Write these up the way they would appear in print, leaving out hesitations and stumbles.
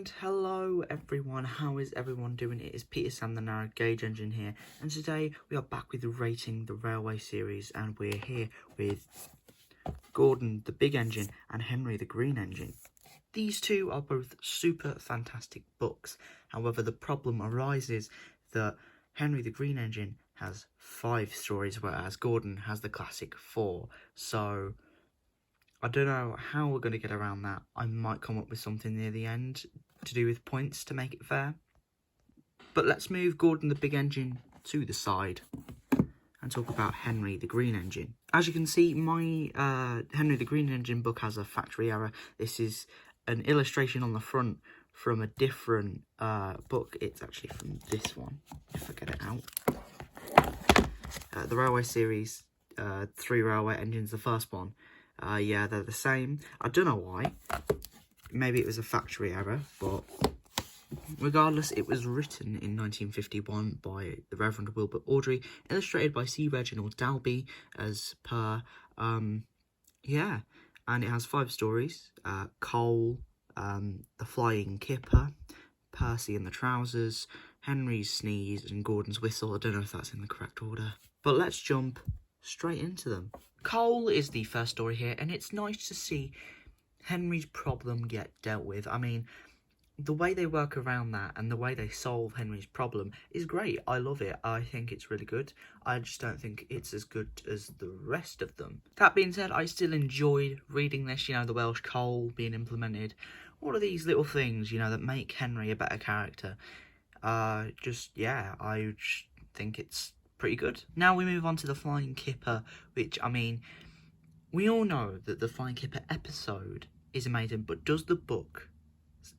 And hello everyone, how is everyone doing? It is Peter Sam the Narrow Gauge Engine here, and today we are back with rating the Railway series, and we're here with Gordon the Big Engine and Henry the Green Engine. These two are both super fantastic books. However, the problem arises that Henry the Green Engine has 5 stories, whereas Gordon has the classic 4. So I don't know how we're going to get around that. I might come up with something near the end to do with points to make it fair. But let's move Gordon the Big Engine to the side and talk about Henry the Green Engine. As you can see, my Henry the Green Engine book has a factory error. This is an illustration on the front from a different book. It's actually from this one, if I get it out. The Railway series, 3 railway engines, the first one. Yeah, they're the same. I don't know why. Maybe it was a factory error, but regardless, it was written in 1951 by the Reverend Wilbur Awdry, illustrated by C. Reginald Dalby, as per. Yeah, and it has 5 stories. Cole, the Flying Kipper, Percy and the Trousers, Henry's Sneeze, and Gordon's Whistle. I don't know if that's in the correct order. But let's jump straight into them. Cole is the first story here, and it's nice to see Henry's problem get dealt with. I mean, the way they work around that and the way they solve Henry's problem is great. I love it. I think it's really good. I just don't think it's as good as the rest of them. That being said, I still enjoyed reading this, you know, the Welsh coal being implemented. All of these little things, you know, that make Henry a better character. I just think it's pretty good. Now we move on to the Flying Kipper, which, I mean, we all know that the Flying Kipper episode is amazing, but does the book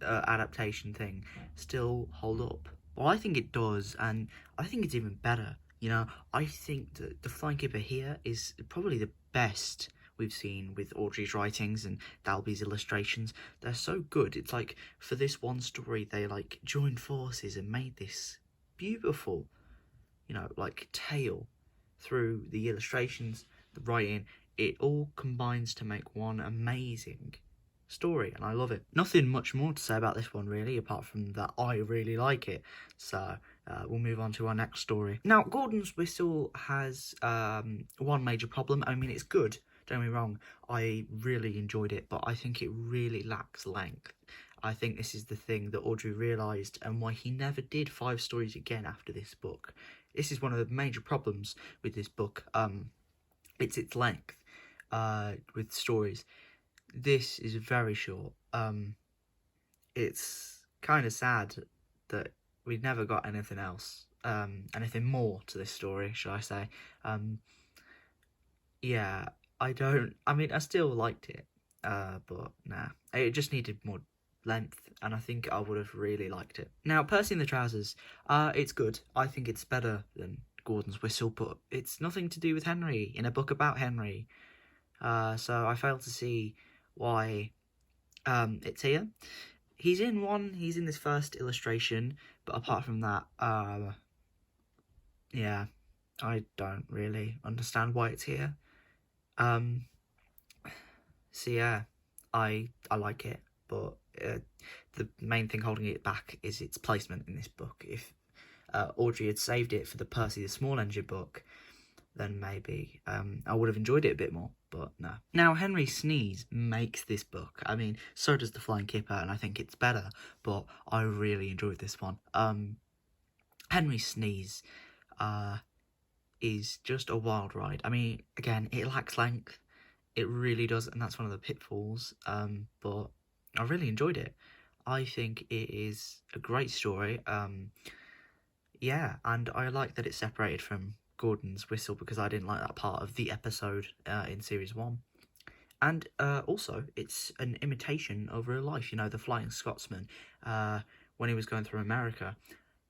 adaptation thing still hold up? Well, I think it does, and I think it's even better. You know, I think that the Flying Kipper here is probably the best we've seen with Awdry's writings and Dalby's illustrations. They're so good. It's like, for this one story, they like joined forces and made this beautiful, you know, like tale through the illustrations, the writing. It all combines to make one amazing story, and I love it. Nothing much more to say about this one, really, apart from that I really like it. So we'll move on to our next story. Now, Gordon's Whistle has one major problem. I mean, it's good, don't get me wrong. I really enjoyed it, but I think it really lacks length. I think this is the thing that Awdry realised, and why he never did 5 stories again after this book. This is one of the major problems with this book. It's its length with stories. This is very short. It's kind of sad that we never got anything else, anything more to this story, should I say. Yeah, I still liked it, but nah, it just needed more length, and I think I would have really liked it. Now, Percy and the Trousers, it's good. I think it's better than Gordon's Whistle, but it's nothing to do with Henry in a book about Henry. So I fail to see why it's here. He's in this first illustration, but apart from that, yeah, I don't really understand why it's here. So yeah, I like it, but the main thing holding it back is its placement in this book. If Awdry had saved it for the Percy the Small Engine book, then maybe I would have enjoyed it a bit more, but no. Now, Henry Sneeze makes this book. I mean, so does the Flying Kipper, and I think it's better, but I really enjoyed this one. Henry Sneeze is just a wild ride. I mean, again, it lacks length. It really does, and that's one of the pitfalls, but I really enjoyed it. I think it is a great story. Yeah, and I like that it's separated from Gordon's Whistle, because I didn't like that part of the episode in series 1. And also, it's an imitation of real life. You know, the Flying Scotsman, when he was going through America,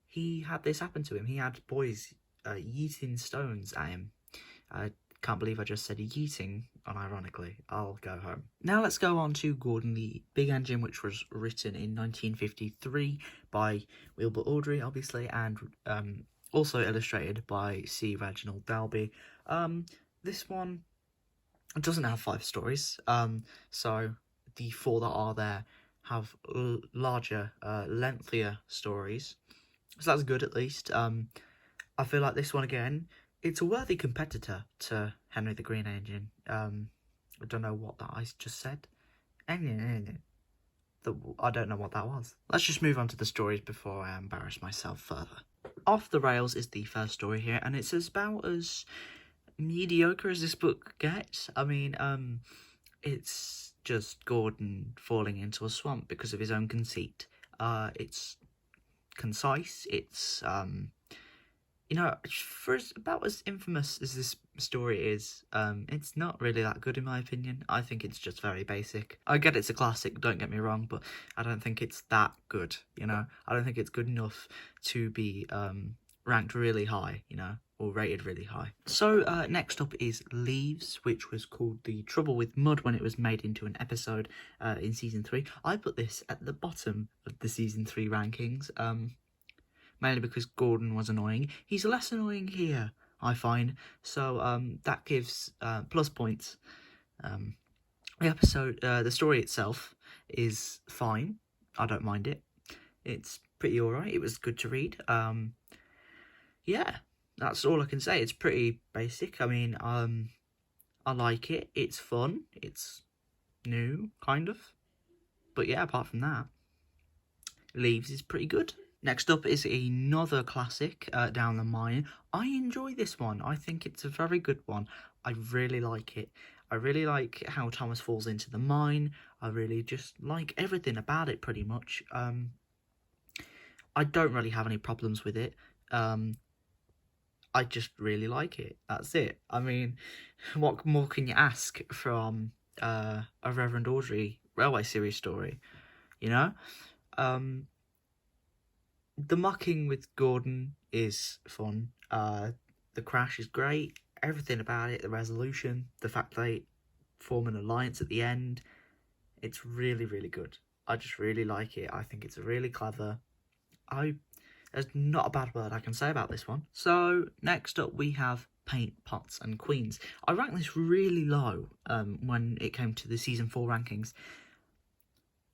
he had this happen to him. He had boys yeeting stones at him. I can't believe I just said yeeting, unironically. I'll go home. Now let's go on to Gordon the Big Engine, which was written in 1953 by Wilbur Awdry, obviously, and also illustrated by C. Reginald Dalby. This one doesn't have 5 stories, so the 4 that are there have larger, lengthier stories. So that's good, at least. I feel like this one, again, it's a worthy competitor to Henry the Green Engine. I don't know what that I just said. I don't know what that was. Let's just move on to the stories before I embarrass myself further. Off the Rails is the first story here, and it's about as mediocre as this book gets. I mean, it's just Gordon falling into a swamp because of his own conceit. It's concise. It's you know, for about as infamous as this story is, it's not really that good in my opinion. I think it's just very basic. I get it's a classic, don't get me wrong, but I don't think it's that good, you know? I don't think it's good enough to be ranked really high, you know, or rated really high. So next up is Leaves, which was called The Trouble with Mud when it was made into an episode in Season 3. I put this at the bottom of the Season 3 rankings, mainly because Gordon was annoying. He's less annoying here, I find, so that gives plus points. The story itself is fine. I don't mind it. It's pretty alright. It was good to read. Yeah, that's all I can say. It's pretty basic. I mean, I like it. It's fun. It's new, kind of. But yeah, apart from that, Leaves is pretty good. Next up is another classic, Down the Mine. I enjoy this one. I think it's a very good one. I really like it. I really like how Thomas falls into the mine. I really just like everything about it, pretty much. I don't really have any problems with it. I just really like it. That's it. I mean, what more can you ask from a Reverend Audrey Railway Series story, you know? The mocking with Gordon is fun. The crash is great. Everything about it, the resolution, the fact they form an alliance at the end, it's really, really good. I just really like it. I think it's really clever. There's not a bad word I can say about this one. So next up we have Paint, Pots and Queens. I ranked this really low when it came to the Season 4 rankings.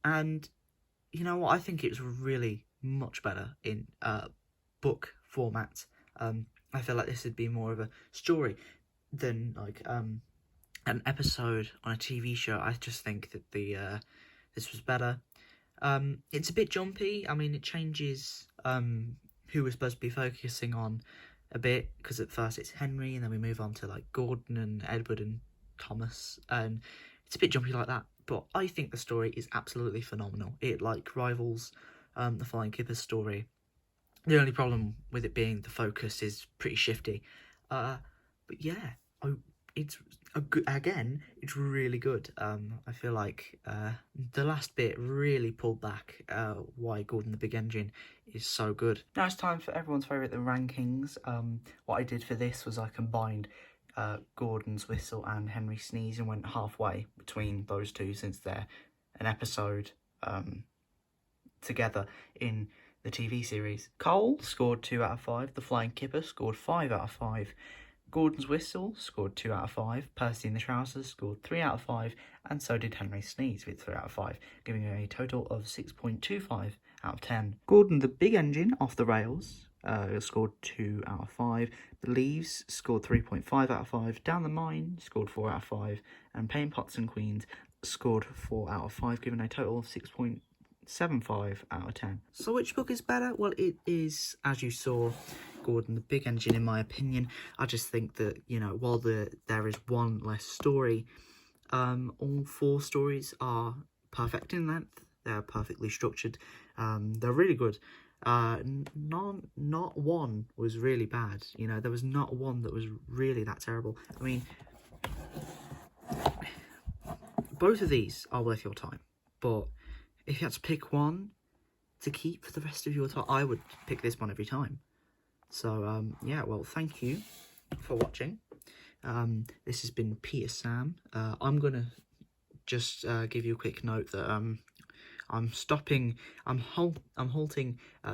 And you know what? I think it's really much better in book format. I feel like this would be more of a story than like an episode on a TV show. I just think that this was better. It's a bit jumpy. I mean, it changes who we're supposed to be focusing on a bit, because at first it's Henry, and then we move on to like Gordon and Edward and Thomas, and it's a bit jumpy like that. But I think the story is absolutely phenomenal. It like rivals the Flying Kipper story. The only problem with it being the focus is pretty shifty. But yeah, it's it's really good. I feel like the last bit really pulled back why Gordon the Big Engine is so good. Now it's time for everyone's favourite, the rankings. What I did for this was I combined Gordon's Whistle and Henry Sneeze and went halfway between those two, since they're an episode together in the TV series. Cole scored 2 out of 5. The Flying Kipper scored 5 out of 5. Gordon's Whistle scored 2 out of 5. Percy in the Trousers scored 3 out of 5. And so did Henry Sneeze with 3 out of 5, giving a total of 6.25 out of 10. Gordon the Big Engine off the rails scored 2 out of 5. The Leaves scored 3.5 out of 5. Down the Mine scored 4 out of 5. And Paint, Pots and Queens scored 4 out of 5, giving a total of 6.75 out of 10. So which book is better? Well, it is, as you saw, Gordon the Big Engine, in my opinion. I just think that, you know, while there is one less story, all 4 stories are perfect in length. They're perfectly structured. They're really good. Not one was really bad. You know, there was not one that was really that terrible. I mean, both of these are worth your time, but if you had to pick one to keep for the rest of your time, I would pick this one every time. So, yeah, well, thank you for watching. This has been Peter Sam. I'm going to just give you a quick note that I'm halting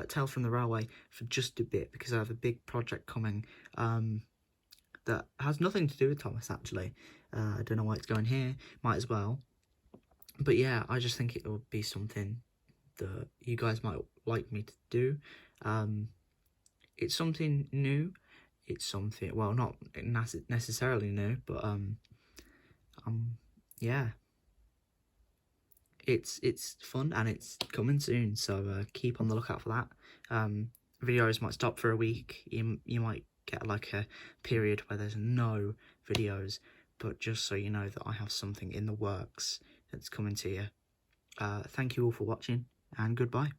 Tale from the Railway for just a bit, because I have a big project coming that has nothing to do with Thomas, actually. I don't know why it's going here. Might as well. But yeah, I just think it will be something that you guys might like me to do. It's something new. It's something, well, not necessarily new, but yeah, it's fun and it's coming soon. So keep on the lookout for that. Videos might stop for a week. You might get like a period where there's no videos, but just so you know that I have something in the works that's coming to you. Thank you all for watching, and goodbye.